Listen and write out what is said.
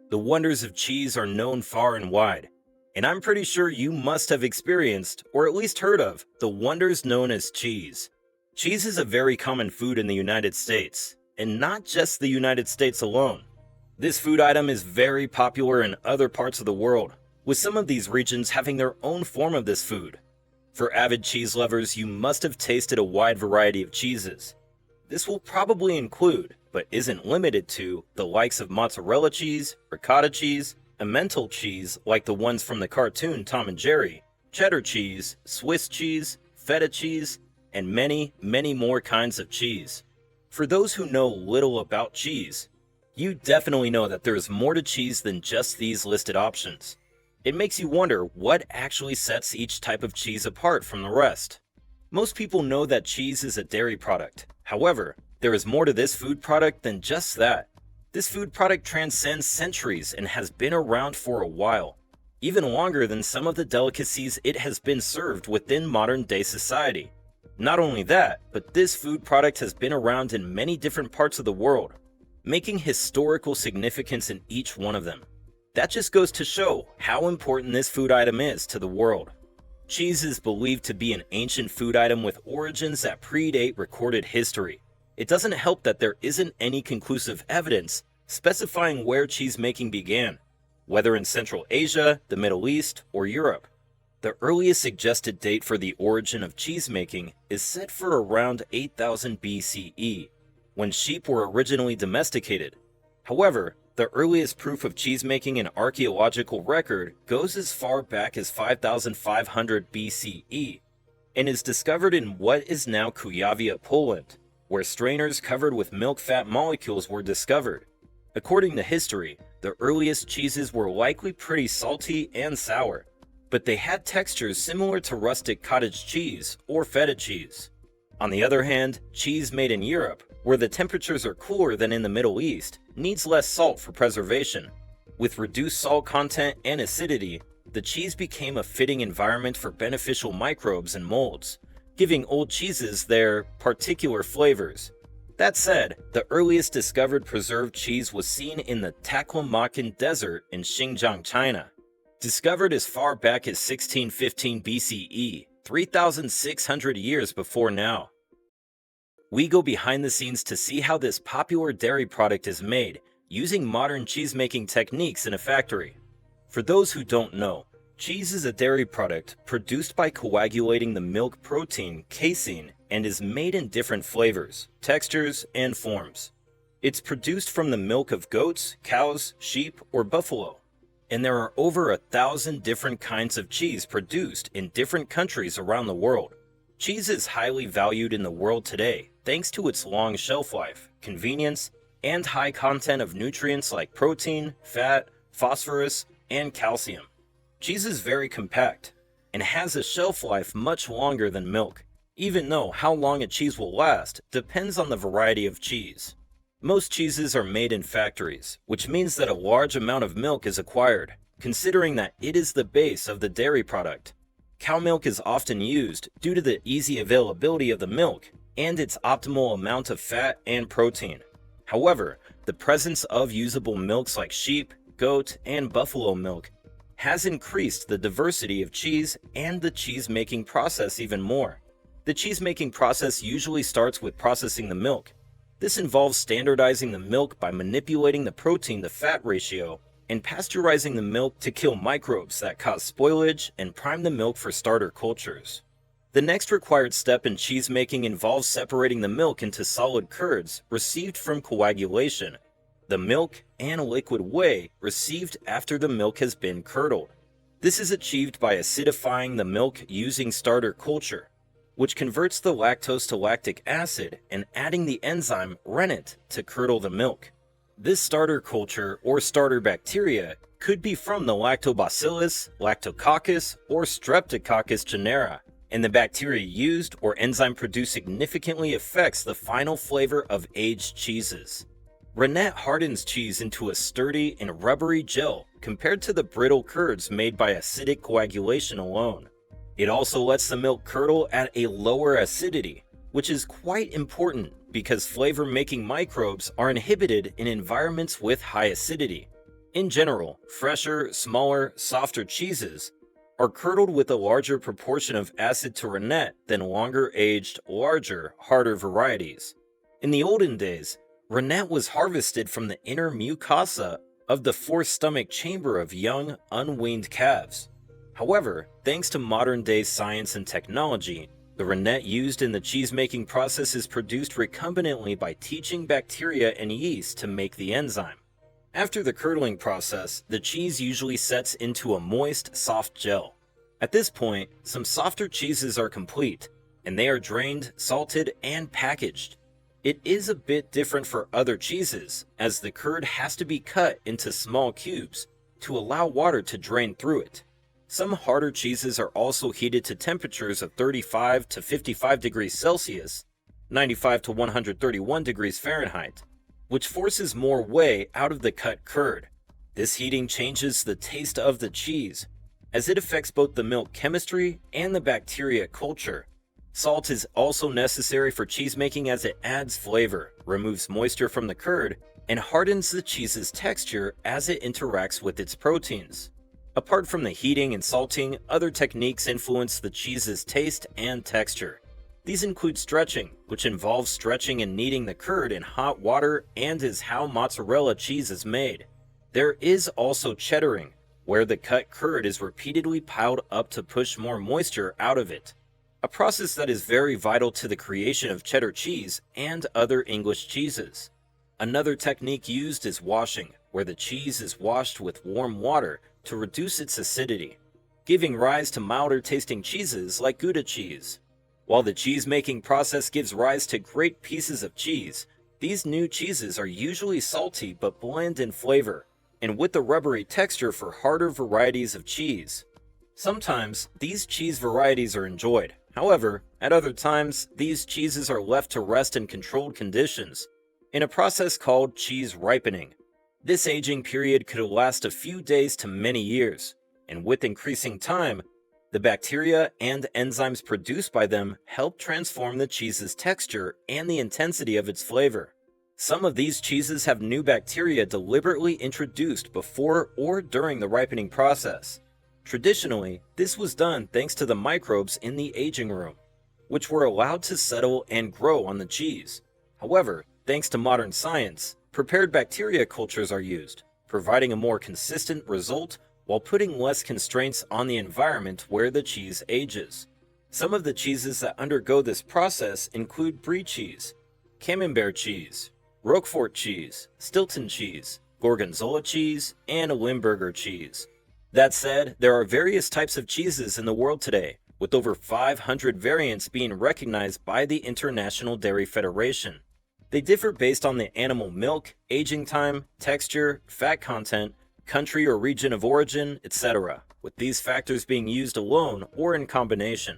The wonders of cheese are known far and wide, and I'm pretty sure you must have experienced, or at least heard of, the wonders known as cheese. Cheese is a very common food in the United States, and not just the United States alone. This food item is very popular in other parts of the world, with some of these regions having their own form of this food. For avid cheese lovers, you must have tasted a wide variety of cheeses. This will probably include, but isn't limited to, the likes of mozzarella cheese, ricotta cheese, emmental cheese like the ones from the cartoon Tom and Jerry, cheddar cheese, Swiss cheese, feta cheese, and many, many more kinds of cheese. For those who know little about cheese, you definitely know that there is more to cheese than just these listed options. It makes you wonder what actually sets each type of cheese apart from the rest. Most people know that cheese is a dairy product. However, there is more to this food product than just that. This food product transcends centuries and has been around for a while, even longer than some of the delicacies it has been served within modern-day society. Not only that, but this food product has been around in many different parts of the world, making historical significance in each one of them. That just goes to show how important this food item is to the world. Cheese is believed to be an ancient food item with origins that predate recorded history. It doesn't help that there isn't any conclusive evidence specifying where cheese making began, whether in Central Asia, the Middle East, or Europe. The earliest suggested date for the origin of cheese making is set for around 8000 BCE, when sheep were originally domesticated. However, the earliest proof of cheese making in archaeological record goes as far back as 5500 BCE and is discovered in what is now Kujawia, Poland, where strainers covered with milk fat molecules were discovered. According to history, the earliest cheeses were likely pretty salty and sour, but they had textures similar to rustic cottage cheese or feta cheese. On the other hand, cheese made in Europe, where the temperatures are cooler than in the Middle East, needs less salt for preservation. With reduced salt content and acidity, the cheese became a fitting environment for beneficial microbes and molds, giving old cheeses their particular flavors. That said, the earliest discovered preserved cheese was seen in the Taklamakan Desert in Xinjiang, China. Discovered as far back as 1615 BCE, 3,600 years before now. We go behind the scenes to see how this popular dairy product is made, using modern cheese-making techniques in a factory. For those who don't know, cheese is a dairy product produced by coagulating the milk protein, casein, and is made in different flavors, textures, and forms. It's produced from the milk of goats, cows, sheep, or buffalo. And there are over 1,000 different kinds of cheese produced in different countries around the world. Cheese is highly valued in the world today thanks to its long shelf life, convenience, and high content of nutrients like protein, fat, phosphorus, and calcium. Cheese is very compact and has a shelf life much longer than milk, even though how long a cheese will last depends on the variety of cheese. Most cheeses are made in factories, which means that a large amount of milk is acquired, considering that it is the base of the dairy product. Cow milk is often used due to the easy availability of the milk and its optimal amount of fat and protein. However, the presence of usable milks like sheep, goat, and buffalo milk has increased the diversity of cheese and the cheese-making process even more. The cheese-making process usually starts with processing the milk. This involves standardizing the milk by manipulating the protein-to-fat ratio and pasteurizing the milk to kill microbes that cause spoilage and prime the milk for starter cultures. The next required step in cheese making involves separating the milk into solid curds received from coagulation, the milk and liquid whey received after the milk has been curdled. This is achieved by acidifying the milk using starter culture, which converts the lactose to lactic acid and adding the enzyme rennet to curdle the milk. This starter culture or starter bacteria could be from the Lactobacillus, Lactococcus, or Streptococcus genera, and the bacteria used or enzyme produced significantly affects the final flavor of aged cheeses. Rennet hardens cheese into a sturdy and rubbery gel compared to the brittle curds made by acidic coagulation alone. It also lets the milk curdle at a lower acidity, which is quite important because flavor-making microbes are inhibited in environments with high acidity. In general, fresher, smaller, softer cheeses are curdled with a larger proportion of acid to rennet than longer-aged, larger, harder varieties. In the olden days, rennet was harvested from the inner mucosa of the fourth stomach chamber of young, unweaned calves. However, thanks to modern-day science and technology, the rennet used in the cheese-making process is produced recombinantly by teaching bacteria and yeast to make the enzyme. After the curdling process, the cheese usually sets into a moist, soft gel. At this point, some softer cheeses are complete, and they are drained, salted, and packaged. It is a bit different for other cheeses, as the curd has to be cut into small cubes to allow water to drain through it. Some harder cheeses are also heated to temperatures of 35 to 55 degrees Celsius, 95 to 131 degrees Fahrenheit, which forces more whey out of the cut curd. This heating changes the taste of the cheese, as it affects both the milk chemistry and the bacteria culture. Salt is also necessary for cheese making as it adds flavor, removes moisture from the curd, and hardens the cheese's texture as it interacts with its proteins. Apart from the heating and salting, other techniques influence the cheese's taste and texture. These include stretching, which involves stretching and kneading the curd in hot water and is how mozzarella cheese is made. There is also cheddaring, where the cut curd is repeatedly piled up to push more moisture out of it, a process that is very vital to the creation of cheddar cheese and other English cheeses. Another technique used is washing, where the cheese is washed with warm water to reduce its acidity, giving rise to milder tasting cheeses like Gouda cheese. While the cheese-making process gives rise to great pieces of cheese, these new cheeses are usually salty but bland in flavor, and with a rubbery texture for harder varieties of cheese. Sometimes, these cheese varieties are enjoyed. However, at other times, these cheeses are left to rest in controlled conditions, in a process called cheese ripening. This aging period could last a few days to many years, and with increasing time, the bacteria and enzymes produced by them help transform the cheese's texture and the intensity of its flavor. Some of these cheeses have new bacteria deliberately introduced before or during the ripening process. Traditionally, this was done thanks to the microbes in the aging room, which were allowed to settle and grow on the cheese. However, thanks to modern science, prepared bacteria cultures are used, providing a more consistent result while putting less constraints on the environment where the cheese ages. Some of the cheeses that undergo this process include brie cheese, camembert cheese, Roquefort cheese, Stilton cheese, Gorgonzola cheese, and Limburger cheese. That said, there are various types of cheeses in the world today, with over 500 variants being recognized by the International Dairy Federation. They differ based on the animal milk, aging time, texture, fat content, country or region of origin, etc., with these factors being used alone or in combination.